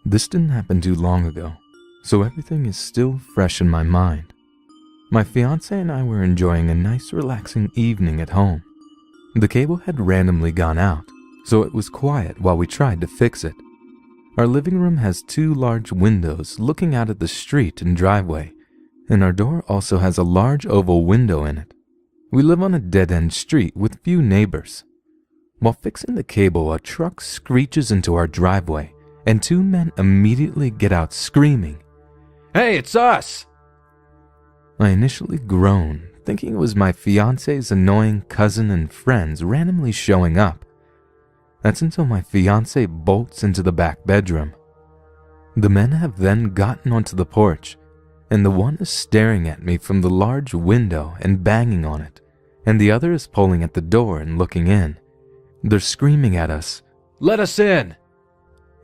This didn't happen too long ago, so everything is still fresh in my mind. My fiance and I were enjoying a nice relaxing evening at home. The cable had randomly gone out, so it was quiet while we tried to fix it. Our living room has 2 large windows looking out at the street and driveway, and our door also has a large oval window in it. We live on a dead-end street with few neighbors. While fixing the cable, a truck screeches into our driveway, and 2 men immediately get out screaming, "Hey, it's us!" I initially groaned, thinking it was my fiance's annoying cousin and friends randomly showing up. That's until my fiance bolts into the back bedroom. The men have then gotten onto the porch, and the one is staring at me from the large window and banging on it, and the other is pulling at the door and looking in. They're screaming at us, "Let us in!"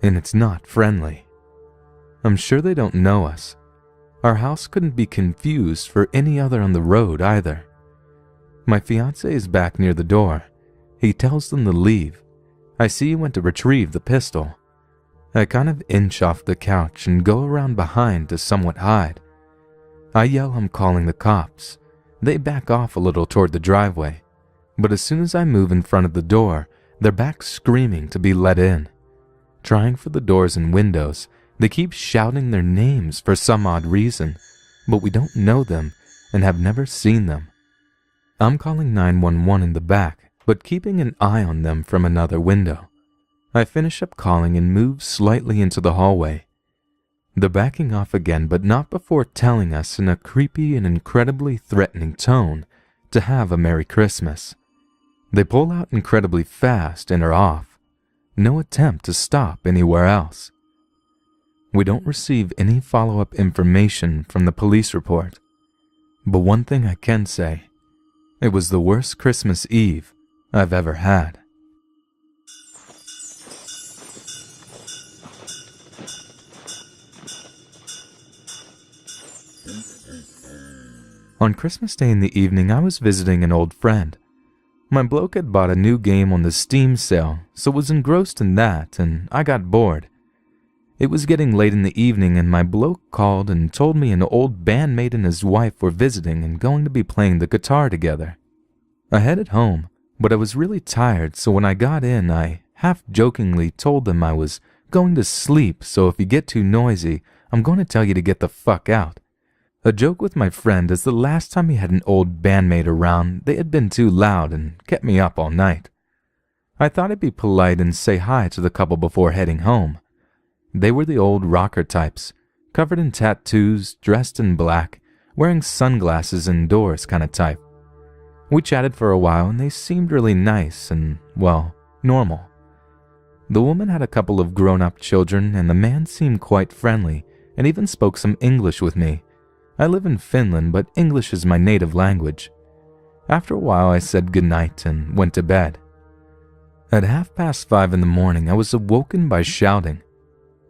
And it's not friendly. I'm sure they don't know us. Our house couldn't be confused for any other on the road either. My fiance is back near the door. He tells them to leave. I see he went to retrieve the pistol. I kind of inch off the couch and go around behind to somewhat hide. I yell I'm calling the cops. They back off a little toward the driveway, but as soon as I move in front of the door, they're back screaming to be let in. Trying for the doors and windows, they keep shouting their names for some odd reason, but we don't know them and have never seen them. I'm calling 911 in the back, but keeping an eye on them from another window. I finish up calling and move slightly into the hallway. They're backing off again, but not before telling us in a creepy and incredibly threatening tone to have a Merry Christmas. They pull out incredibly fast and are off. No attempt to stop anywhere else. We don't receive any follow-up information from the police report. But one thing I can say, it was the worst Christmas Eve I've ever had. On Christmas Day in the evening, I was visiting an old friend. My bloke had bought a new game on the Steam sale, so was engrossed in that, and I got bored. It was getting late in the evening, and my bloke called and told me an old bandmate and his wife were visiting and going to be playing the guitar together. I headed home, but I was really tired, so when I got in, I half-jokingly told them I was going to sleep, so if you get too noisy, I'm going to tell you to get the fuck out. A joke with my friend, as the last time he had an old bandmate around, they had been too loud and kept me up all night. I thought I'd be polite and say hi to the couple before heading home. They were the old rocker types, covered in tattoos, dressed in black, wearing sunglasses indoors kind of type. We chatted for a while and they seemed really nice and, well, normal. The woman had a couple of grown-up children and the man seemed quite friendly and even spoke some English with me. I live in Finland, but English is my native language. After a while, I said goodnight and went to bed. At 5:30 in the morning, I was awoken by shouting.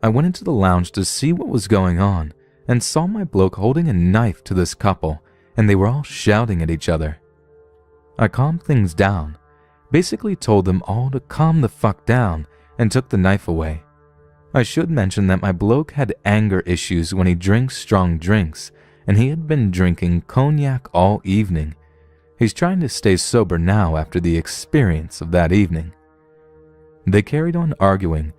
I went into the lounge to see what was going on and saw my bloke holding a knife to this couple, and they were all shouting at each other. I calmed things down, basically told them all to calm the fuck down, and took the knife away. I should mention that my bloke had anger issues when he drinks strong drinks, and he had been drinking cognac all evening. He's trying to stay sober now after the experience of that evening. They carried on arguing,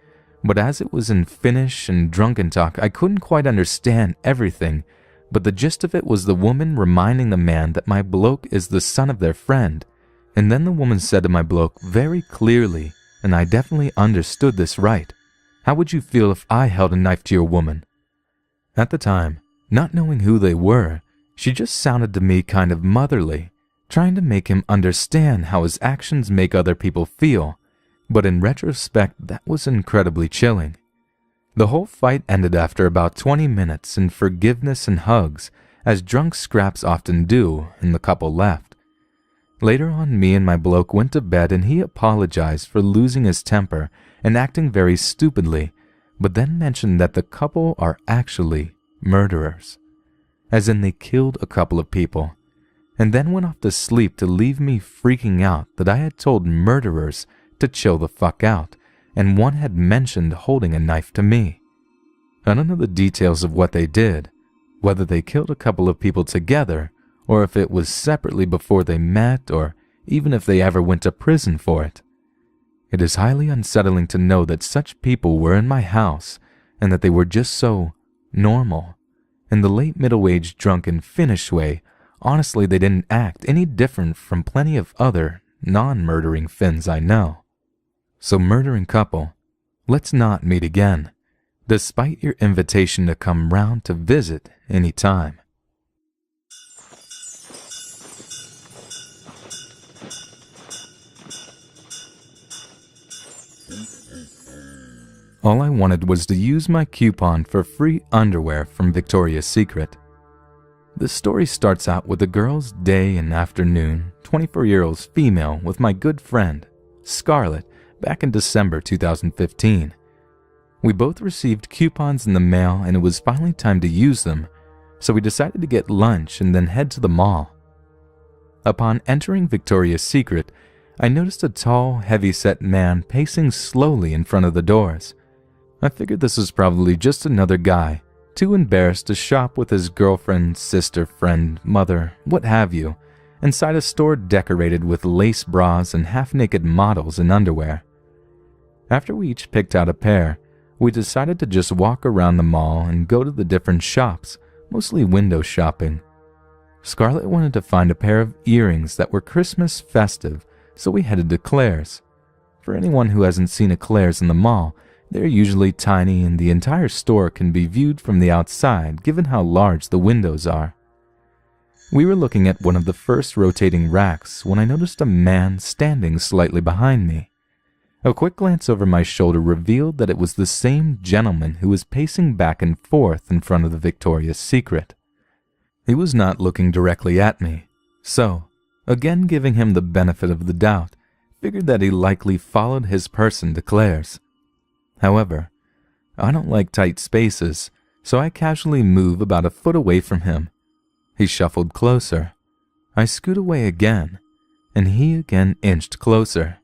but as it was in Finnish and drunken talk, I couldn't quite understand everything, but the gist of it was the woman reminding the man that my bloke is the son of their friend, and then the woman said to my bloke very clearly, and I definitely understood this right, "How would you feel if I held a knife to your woman?" At the time, not knowing who they were, she just sounded to me kind of motherly, trying to make him understand how his actions make other people feel, but in retrospect, that was incredibly chilling. The whole fight ended after about 20 minutes in forgiveness and hugs, as drunk scraps often do, and the couple left. Later on, me and my bloke went to bed and he apologized for losing his temper and acting very stupidly, but then mentioned that the couple are actually murderers, as in they killed a couple of people, and then went off to sleep to leave me freaking out that I had told murderers to chill the fuck out, and one had mentioned holding a knife to me. I don't know the details of what they did, whether they killed a couple of people together, or if it was separately before they met, or even if they ever went to prison for it. It is highly unsettling to know that such people were in my house and that they were just so normal. In the late middle-aged drunken Finnish way, honestly they didn't act any different from plenty of other non-murdering Finns I know. So murdering couple, let's not meet again, despite your invitation to come round to visit any time. All I wanted was to use my coupon for free underwear from Victoria's Secret. The story starts out with a girl's day and afternoon, 24-year-old female with my good friend, Scarlett, back in December 2015. We both received coupons in the mail and it was finally time to use them, so we decided to get lunch and then head to the mall. Upon entering Victoria's Secret, I noticed a tall, heavy-set man pacing slowly in front of the doors. I figured this was probably just another guy, too embarrassed to shop with his girlfriend, sister, friend, mother, what have you, inside a store decorated with lace bras and half-naked models in underwear. After we each picked out a pair, we decided to just walk around the mall and go to the different shops, mostly window shopping. Scarlett wanted to find a pair of earrings that were Christmas festive, so we headed to Claire's. For anyone who hasn't seen a Claire's in the mall, they're usually tiny and the entire store can be viewed from the outside given how large the windows are. We were looking at one of the first rotating racks when I noticed a man standing slightly behind me. A quick glance over my shoulder revealed that it was the same gentleman who was pacing back and forth in front of the Victoria's Secret. He was not looking directly at me, so, again giving him the benefit of the doubt, figured that he likely followed his person to Claire's. However, I don't like tight spaces, so I casually move about a foot away from him. He shuffled closer. I scoot away again, and he again inched closer.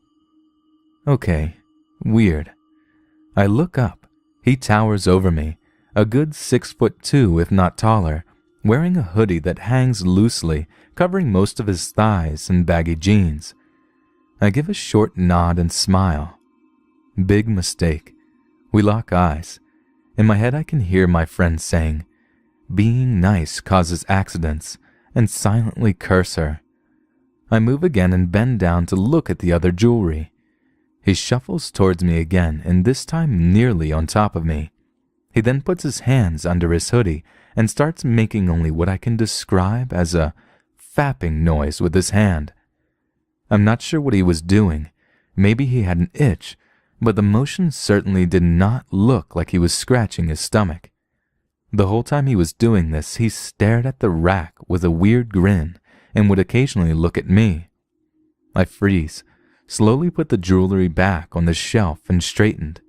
Okay, weird. I look up. He towers over me, a good 6'2" if not taller, wearing a hoodie that hangs loosely, covering most of his thighs and baggy jeans. I give a short nod and smile. Big mistake. We lock eyes. In my head I can hear my friend saying, "Being nice causes accidents," and silently curse her. I move again and bend down to look at the other jewelry. He shuffles towards me again, and this time nearly on top of me. He then puts his hands under his hoodie and starts making only what I can describe as a fapping noise with his hand. I'm not sure what he was doing. Maybe he had an itch, but the motion certainly did not look like he was scratching his stomach. The whole time he was doing this, he stared at the rack with a weird grin and would occasionally look at me. I freeze, slowly put the jewelry back on the shelf and straightened.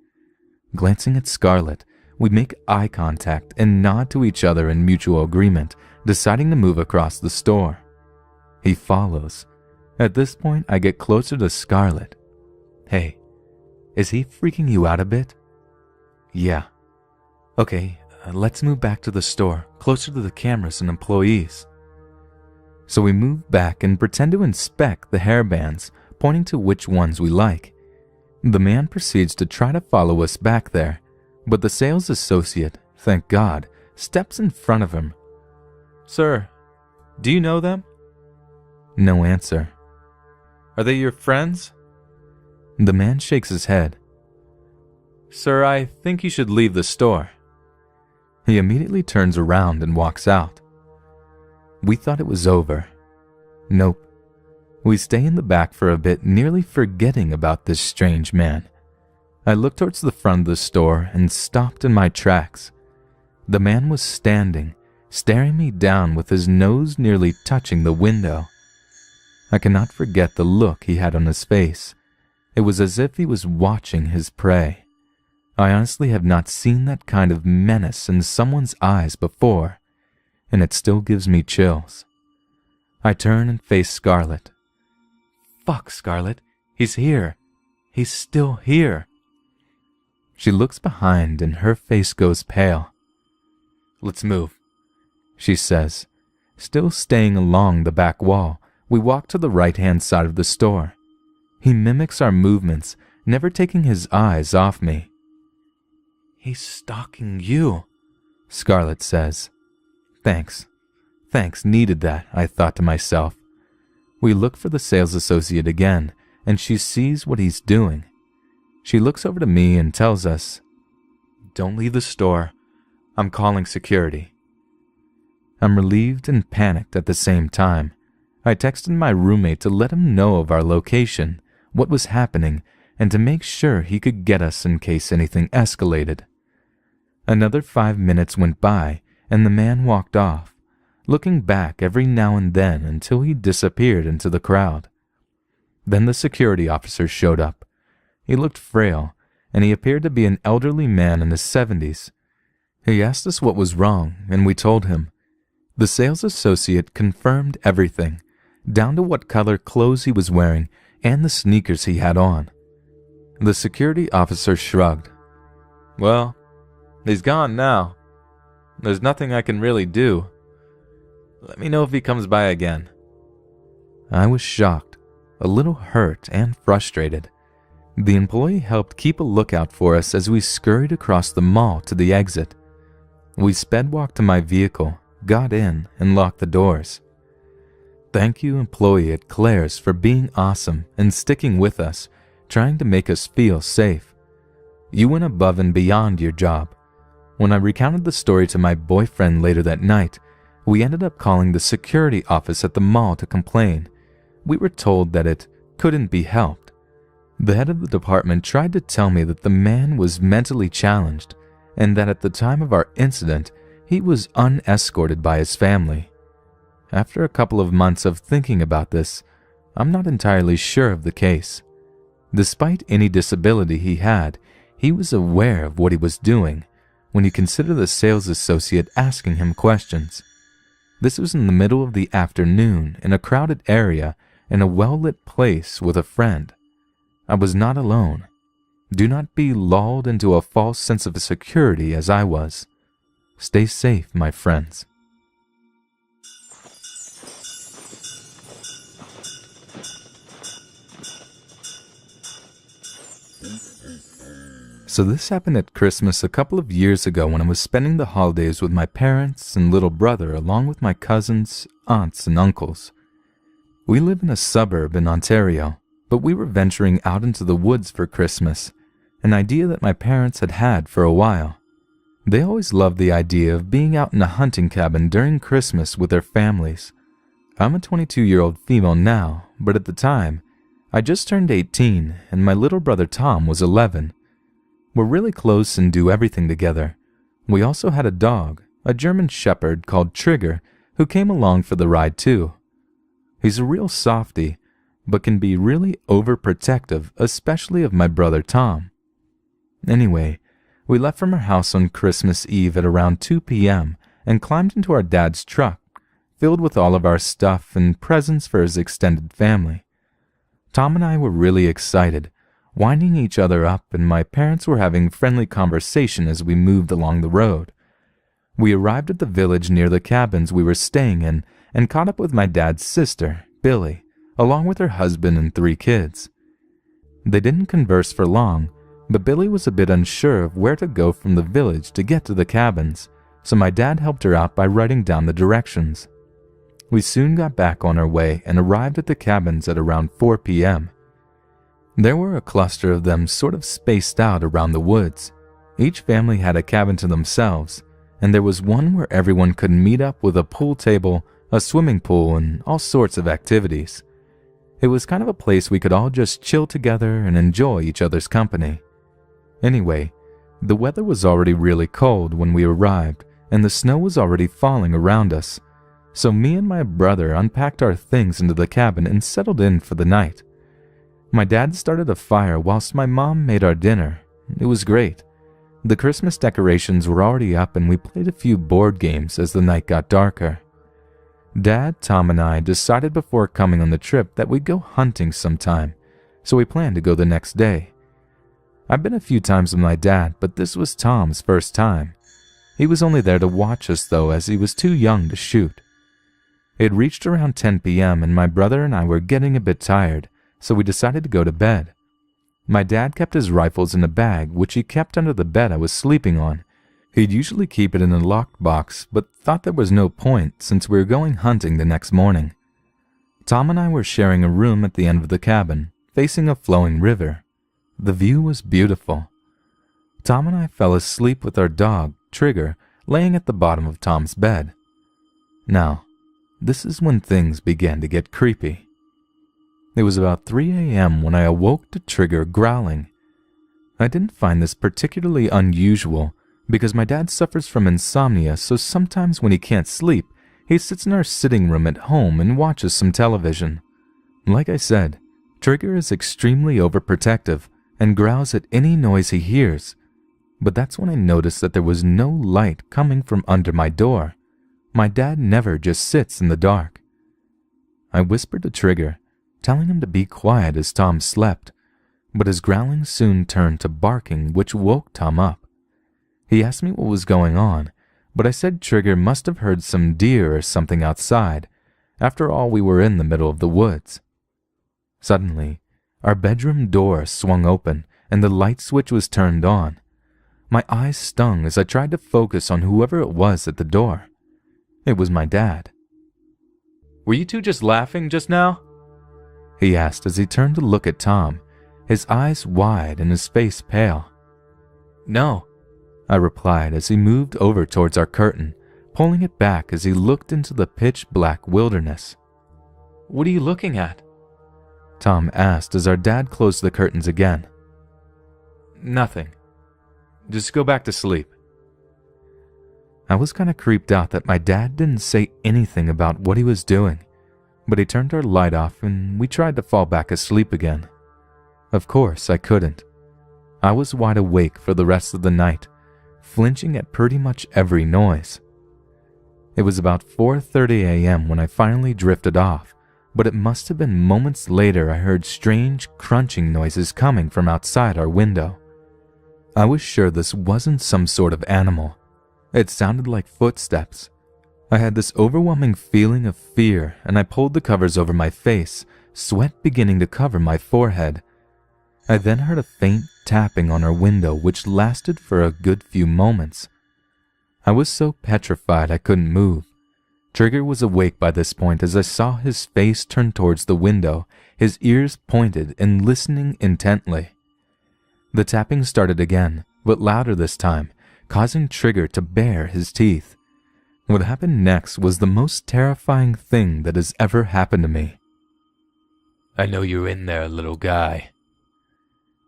Glancing at Scarlett, we make eye contact and nod to each other in mutual agreement, deciding to move across the store. He follows. At this point, I get closer to Scarlett. "Hey, is he freaking you out a bit?" "Yeah." "Okay, let's move back to the store, closer to the cameras and employees." So we move back and pretend to inspect the hairbands, pointing to which ones we like. The man proceeds to try to follow us back there, but the sales associate, thank God, steps in front of him. "Sir, do you know them?" No answer. "Are they your friends?" The man shakes his head. "Sir, I think you should leave the store." He immediately turns around and walks out. We thought it was over. Nope. We stay in the back for a bit, nearly forgetting about this strange man. I looked towards the front of the store and stopped in my tracks. The man was standing, staring me down with his nose nearly touching the window. I cannot forget the look he had on his face. It was as if he was watching his prey. I honestly have not seen that kind of menace in someone's eyes before, and it still gives me chills. I turn and face Scarlett. "Fuck, Scarlett, he's here. He's still here." She looks behind and her face goes pale. "Let's move," she says. Still staying along the back wall, we walk to the right-hand side of the store. He mimics our movements, never taking his eyes off me. "He's stalking you," Scarlett says. Thanks, needed that, I thought to myself. We look for the sales associate again, and she sees what he's doing. She looks over to me and tells us, "Don't leave the store. I'm calling security." I'm relieved and panicked at the same time. I texted my roommate to let him know of our location, what was happening, and to make sure he could get us in case anything escalated. Another 5 minutes went by, and the man walked off, looking back every now and then until he disappeared into the crowd. Then the security officer showed up. He looked frail, and he appeared to be an elderly man in his 70s. He asked us what was wrong, and we told him. The sales associate confirmed everything, down to what color clothes he was wearing and the sneakers he had on. The security officer shrugged. "Well, he's gone now. There's nothing I can really do. Let me know if he comes by again." I was shocked, a little hurt and frustrated. The employee helped keep a lookout for us as we scurried across the mall to the exit. We sped-walked to my vehicle, got in, and locked the doors. Thank you, employee at Claire's, for being awesome and sticking with us, trying to make us feel safe. You went above and beyond your job. When I recounted the story to my boyfriend later that night, we ended up calling the security office at the mall to complain. We were told that it couldn't be helped. The head of the department tried to tell me that the man was mentally challenged and that at the time of our incident, he was unescorted by his family. After a couple of months of thinking about this, I'm not entirely sure of the case. Despite any disability he had, he was aware of what he was doing when you consider the sales associate asking him questions. This was in the middle of the afternoon in a crowded area in a well-lit place with a friend. I was not alone. Do not be lulled into a false sense of security as I was. Stay safe, my friends. So this happened at Christmas a couple of years ago when I was spending the holidays with my parents and little brother along with my cousins, aunts, and uncles. We live in a suburb in Ontario, but we were venturing out into the woods for Christmas, an idea that my parents had had for a while. They always loved the idea of being out in a hunting cabin during Christmas with their families. I'm a 22-year-old female now, but at the time, I just turned 18 and my little brother Tom was 11. We're really close and do everything together. We also had a dog, a German Shepherd called Trigger, who came along for the ride too. He's a real softie, but can be really overprotective, especially of my brother Tom. Anyway, we left from our house on Christmas Eve at around 2 p.m. and climbed into our dad's truck, filled with all of our stuff and presents for his extended family. Tom and I were really excited, winding each other up, and my parents were having friendly conversation as we moved along the road. We arrived at the village near the cabins we were staying in and caught up with my dad's sister, Billy, along with her husband and 3 kids. They didn't converse for long, but Billy was a bit unsure of where to go from the village to get to the cabins, so my dad helped her out by writing down the directions. We soon got back on our way and arrived at the cabins at around 4 p.m. There were a cluster of them sort of spaced out around the woods. Each family had a cabin to themselves, and there was one where everyone could meet up with a pool table, a swimming pool, and all sorts of activities. It was kind of a place we could all just chill together and enjoy each other's company. Anyway, the weather was already really cold when we arrived, and the snow was already falling around us, so me and my brother unpacked our things into the cabin and settled in for the night. My dad started a fire whilst my mom made our dinner. It was great. The Christmas decorations were already up and we played a few board games as the night got darker. Dad, Tom, and I decided before coming on the trip that we'd go hunting sometime, so we planned to go the next day. I've been a few times with my dad, but this was Tom's first time. He was only there to watch us though, as he was too young to shoot. It reached around 10 p.m. and my brother and I were getting a bit tired, so we decided to go to bed. My dad kept his rifles in a bag which he kept under the bed I was sleeping on. He'd usually keep it in a locked box, but thought there was no point since we were going hunting the next morning. Tom and I were sharing a room at the end of the cabin, facing a flowing river. The view was beautiful. Tom and I fell asleep with our dog, Trigger, laying at the bottom of Tom's bed. Now, this is when things began to get creepy. It was about 3 a.m. when I awoke to Trigger growling. I didn't find this particularly unusual because my dad suffers from insomnia, so sometimes when he can't sleep, he sits in our sitting room at home and watches some television. Like I said, Trigger is extremely overprotective and growls at any noise he hears, but that's when I noticed that there was no light coming from under my door. My dad never just sits in the dark. I whispered to Trigger, telling him to be quiet as Tom slept, but his growling soon turned to barking, which woke Tom up. He asked me what was going on, but I said Trigger must have heard some deer or something outside. After all, we were in the middle of the woods. Suddenly, our bedroom door swung open and the light switch was turned on. My eyes stung as I tried to focus on whoever it was at the door. It was my dad. "Were you two just laughing just now?" he asked as he turned to look at Tom, his eyes wide and his face pale. "No," I replied as he moved over towards our curtain, pulling it back as he looked into the pitch-black wilderness. "What are you looking at?" Tom asked as our dad closed the curtains again. "Nothing. Just go back to sleep." I was kind of creeped out that my dad didn't say anything about what he was doing, but he turned our light off and we tried to fall back asleep again. Of course, I couldn't. I was wide awake for the rest of the night, flinching at pretty much every noise. It was about 4:30 a.m. when I finally drifted off, but it must have been moments later I heard strange crunching noises coming from outside our window. I was sure this wasn't some sort of animal. It sounded like footsteps. I had this overwhelming feeling of fear and I pulled the covers over my face, sweat beginning to cover my forehead. I then heard a faint tapping on our window which lasted for a good few moments. I was so petrified I couldn't move. Trigger was awake by this point as I saw his face turn towards the window, his ears pointed and listening intently. The tapping started again, but louder this time, causing Trigger to bare his teeth. What happened next was the most terrifying thing that has ever happened to me. "I know you're in there, little guy,"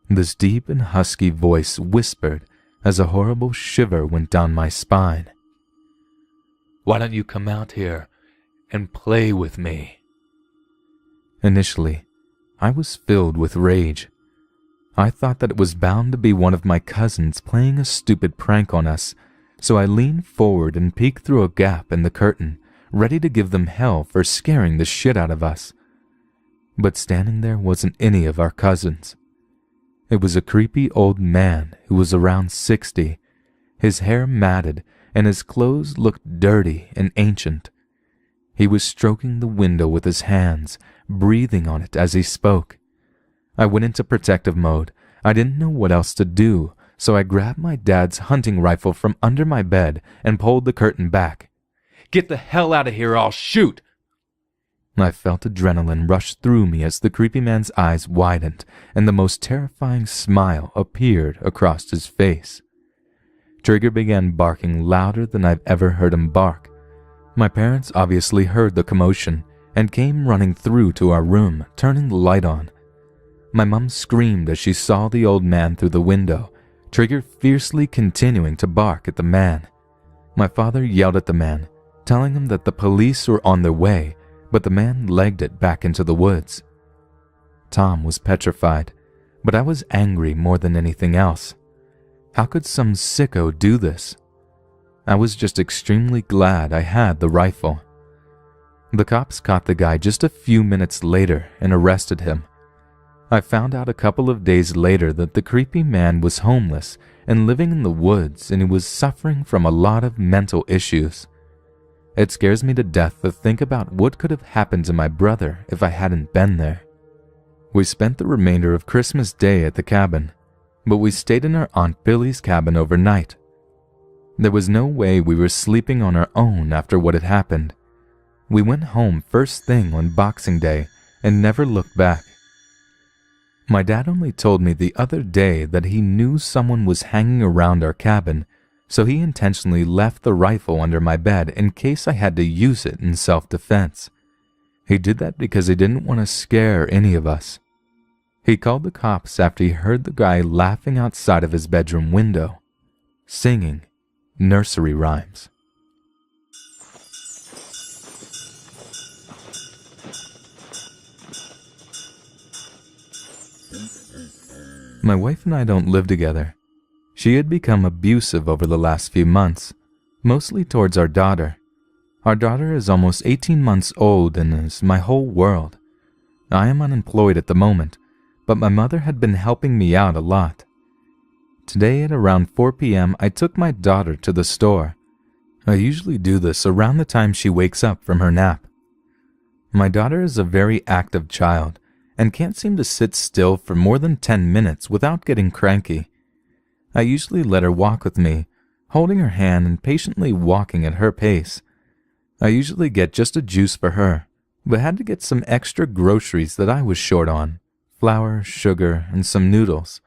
this deep and husky voice whispered as a horrible shiver went down my spine. "Why don't you come out here and play with me?" Initially, I was filled with rage. I thought that it was bound to be one of my cousins playing a stupid prank on us, so I leaned forward and peeked through a gap in the curtain, ready to give them hell for scaring the shit out of us. But standing there wasn't any of our cousins. It was a creepy old man who was around 60, his hair matted and his clothes looked dirty and ancient. He was stroking the window with his hands, breathing on it as he spoke. I went into protective mode. I didn't know what else to do, so I grabbed my dad's hunting rifle from under my bed and pulled the curtain back. "Get the hell out of here or I'll shoot!" I felt adrenaline rush through me as the creepy man's eyes widened and the most terrifying smile appeared across his face. Trigger began barking louder than I've ever heard him bark. My parents obviously heard the commotion and came running through to our room, turning the light on. My mom screamed as she saw the old man through the window, Trigger fiercely continuing to bark at the man. My father yelled at the man, telling him that the police were on their way, but the man legged it back into the woods. Tom was petrified, but I was angry more than anything else. How could some sicko do this? I was just extremely glad I had the rifle. The cops caught the guy just a few minutes later and arrested him. I found out a couple of days later that the creepy man was homeless and living in the woods, and he was suffering from a lot of mental issues. It scares me to death to think about what could have happened to my brother if I hadn't been there. We spent the remainder of Christmas Day at the cabin, but we stayed in our Aunt Billy's cabin overnight. There was no way we were sleeping on our own after what had happened. We went home first thing on Boxing Day and never looked back. My dad only told me the other day that he knew someone was hanging around our cabin, so he intentionally left the rifle under my bed in case I had to use it in self-defense. He did that because he didn't want to scare any of us. He called the cops after he heard the guy laughing outside of his bedroom window, singing nursery rhymes. My wife and I don't live together. She had become abusive over the last few months, mostly towards our daughter. Our daughter is almost 18 months old and is my whole world. I am unemployed at the moment, but my mother had been helping me out a lot. Today at around 4 p.m. I took my daughter to the store. I usually do this around the time she wakes up from her nap. My daughter is a very active child and can't seem to sit still for more than 10 minutes without getting cranky. I usually let her walk with me, holding her hand and patiently walking at her pace. I usually get just a juice for her, but had to get some extra groceries that I was short on: flour, sugar, and some noodles.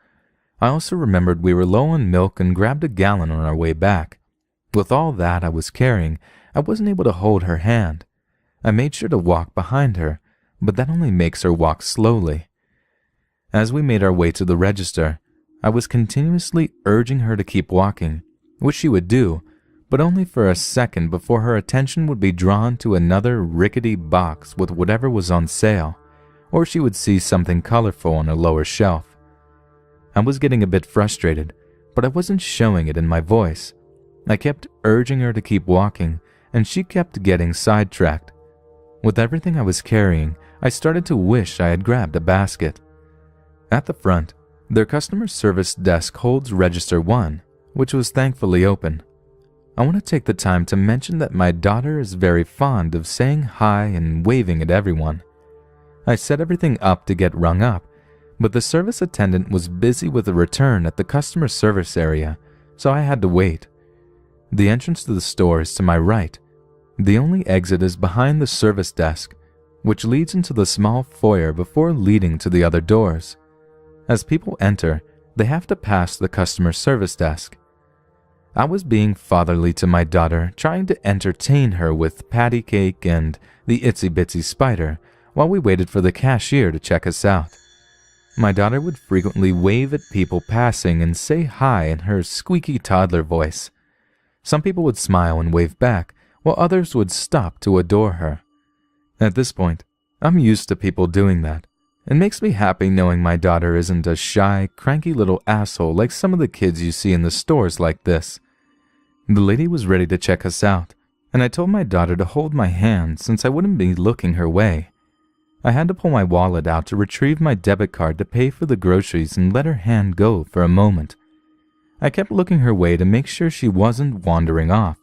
I also remembered we were low on milk and grabbed a gallon on our way back. With all that I was carrying, I wasn't able to hold her hand. I made sure to walk behind her, but that only makes her walk slowly. As we made our way to the register, I was continuously urging her to keep walking, which she would do, but only for a second before her attention would be drawn to another rickety box with whatever was on sale, or she would see something colorful on a lower shelf. I was getting a bit frustrated, but I wasn't showing it in my voice. I kept urging her to keep walking, and she kept getting sidetracked. With everything I was carrying, I started to wish I had grabbed a basket. At the front, their customer service desk holds Register 1, which was thankfully open. I want to take the time to mention that my daughter is very fond of saying hi and waving at everyone. I set everything up to get rung up, but the service attendant was busy with a return at the customer service area, so I had to wait. The entrance to the store is to my right. The only exit is behind the service desk, which leads into the small foyer before leading to the other doors. As people enter, they have to pass the customer service desk. I was being fatherly to my daughter, trying to entertain her with patty cake and the itsy bitsy spider while we waited for the cashier to check us out. My daughter would frequently wave at people passing and say hi in her squeaky toddler voice. Some people would smile and wave back, while others would stop to adore her. At this point, I'm used to people doing that. It makes me happy knowing my daughter isn't a shy, cranky little asshole like some of the kids you see in the stores like this. The lady was ready to check us out, and I told my daughter to hold my hand since I wouldn't be looking her way. I had to pull my wallet out to retrieve my debit card to pay for the groceries and let her hand go for a moment. I kept looking her way to make sure she wasn't wandering off.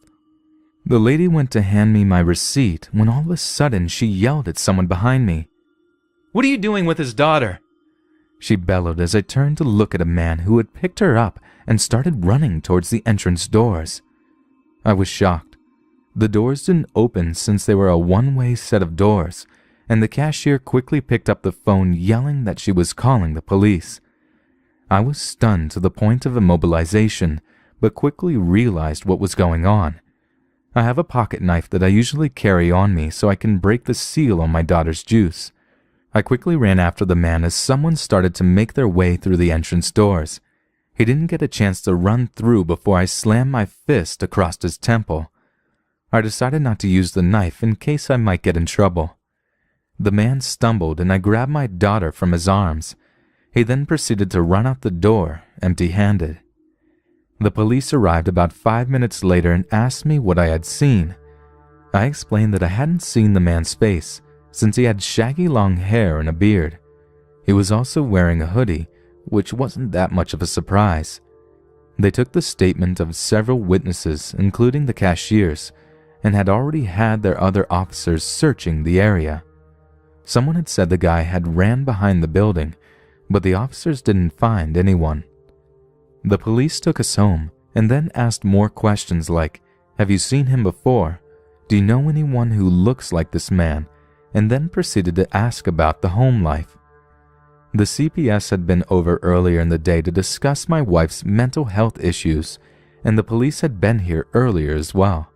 The lady went to hand me my receipt when all of a sudden she yelled at someone behind me. "What are you doing with his daughter?" She bellowed as I turned to look at a man who had picked her up and started running towards the entrance doors. I was shocked. The doors didn't open since they were a one-way set of doors, and the cashier quickly picked up the phone yelling that she was calling the police. I was stunned to the point of immobilization, but quickly realized what was going on. I have a pocket knife that I usually carry on me so I can break the seal on my daughter's juice. I quickly ran after the man as someone started to make their way through the entrance doors. He didn't get a chance to run through before I slammed my fist across his temple. I decided not to use the knife in case I might get in trouble. The man stumbled and I grabbed my daughter from his arms. He then proceeded to run out the door, empty-handed. The police arrived about 5 minutes later and asked me what I had seen. I explained that I hadn't seen the man's face, since he had shaggy long hair and a beard. He was also wearing a hoodie, which wasn't that much of a surprise. They took the statement of several witnesses, including the cashiers, and had already had their other officers searching the area. Someone had said the guy had ran behind the building, but the officers didn't find anyone. The police took us home and then asked more questions like, "Have you seen him before? Do you know anyone who looks like this man?" and then proceeded to ask about the home life. The CPS had been over earlier in the day to discuss my wife's mental health issues, and the police had been here earlier as well.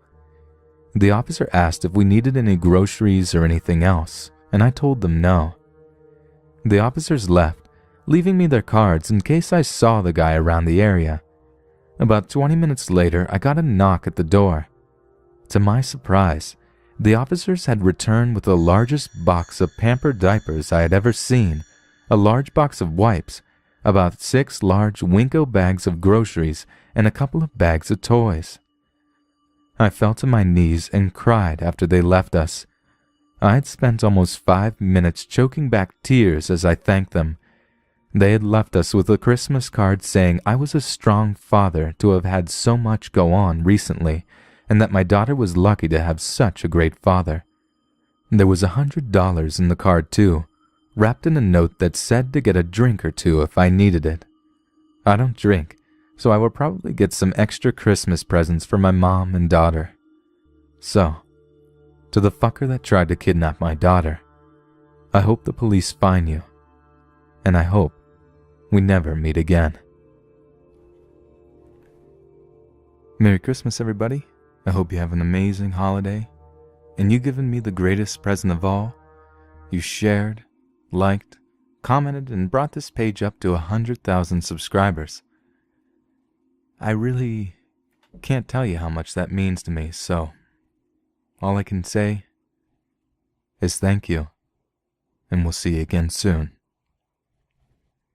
The officer asked if we needed any groceries or anything else, and I told them no. The officers left, leaving me their cards in case I saw the guy around the area. About 20 minutes later, I got a knock at the door. To my surprise, the officers had returned with the largest box of Pamper diapers I had ever seen, a large box of wipes, about 6 large Winco bags of groceries, and a couple of bags of toys. I fell to my knees and cried after they left us. I had spent almost 5 minutes choking back tears as I thanked them. They had left us with a Christmas card saying I was a strong father to have had so much go on recently, and that my daughter was lucky to have such a great father. There was $100 in the card too, wrapped in a note that said to get a drink or two if I needed it. I don't drink, so I will probably get some extra Christmas presents for my mom and daughter. So, to the fucker that tried to kidnap my daughter, I hope the police find you, and I hope we never meet again. Merry Christmas, everybody. I hope you have an amazing holiday, and you've given me the greatest present of all. You shared, liked, commented, and brought this page up to 100,000 subscribers. I really can't tell you how much that means to me, so all I can say is thank you, and we'll see you again soon.